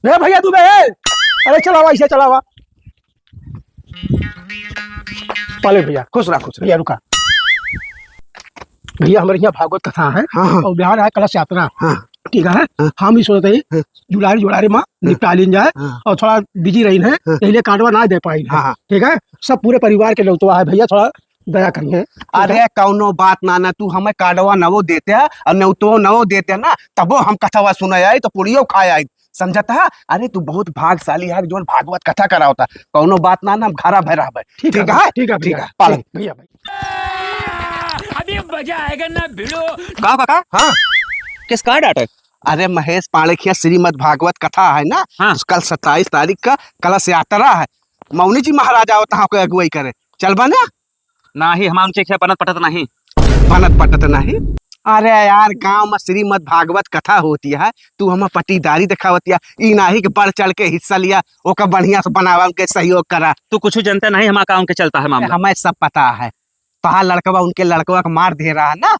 भैया तू बे, अरे चलावा इसे चलावा। पाले भैया खुश रहा भैया। रुका भैया, हमारे यहाँ भागवत कथा है। हाँ। और बिहार है कलश यात्रा। हाँ। ठीक है। हाँ। हम भी सोचते हैं जुलारी जुलारी माँ निपटा लीन जाए। हाँ। और थोड़ा बिजी रही है, इसलिए कांडवा ना दे पाई है। हाँ। ठीक है, सब पूरे परिवार के लोग तो है भैया, थोड़ा दया करिए। अरे कौनो बात ना तू हमें कार्डवा नवो देते है और न तो नवो देते ना, तबो हम कथावा सुने आई तो पुड़ियो खाए आई। समझता है? अरे तू बहुत भागशाली है जो भागवत कथा करा होता। कौनो बात ना हम घरा भरा। ठीक है ठीक है ठीक है पाले भैया। अभी मजा आएगा ना भिड़ो। का काका? हाँ, किस का नाटक? अरे महेश पाणिखिया श्रीमद् भागवत कथा है ना। हाँ। कल 27 तारीख का कलश यात्रा है। मौनी जी महाराज आओ तहाँ को अगुवाई करे। चल बना ना ही हम उनके बनत पटत नहीं। बनत पटत नहीं। अरे यार गांव में श्रीमद् भागवत कथा होती है, तू हम पटीदारी दिखावती है। ई नाही के बढ़ चढ़ के हिस्सा लिया, ओका बढ़िया से बनावा उनके सहयोग करा। तू कुछ जानते नहीं, हम का उनके चलता है मामला। हमें सब पता है। पहा लड़कवा उनके लड़कवा को मार दे रहा है ना,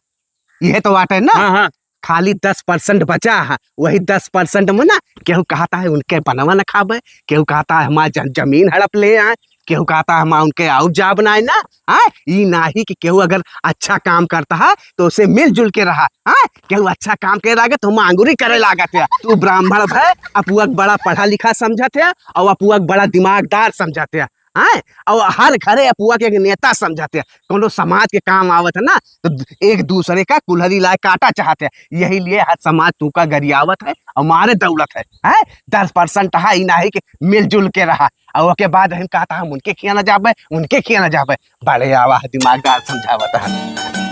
यह तो बात है ना। हाँ हाँ। खाली 10% बचा है। वही 10% में ना केहू कहता है उनके बनवा न खाबे, केहू कहता है हमारा जमीन हड़प ले आए, केहू कहता है हम उनके आउट जा बनाए ना। हाँ, ये नाही कि केहू अगर अच्छा काम करता है तो उसे मिलजुल के रहा। हाँ, केहू अच्छा काम करे लागे तो हम आंगुरी करे लागत है। तू ब्राह्मण है, अपुआ बड़ा पढ़ा लिखा समझते है और अपुआ बड़ा दिमागदार समझते है। हाँ, और हर घरे अपुआ के एक नेता समझते हैं। कोनो समाज के काम आवत है ना तो एक दूसरे का कुल्हड़ी लाए काटा चाहते हैं। यही लिए हर समाज तू का गरियावत है और मारे दौलत है। 10% है नहीं कि मिलजुल के रहा। और के बाद हम कहता हम उनके खिया न जाबे, उनके खिया न जाबे। बड़े आवा दिमागदार समझावत है।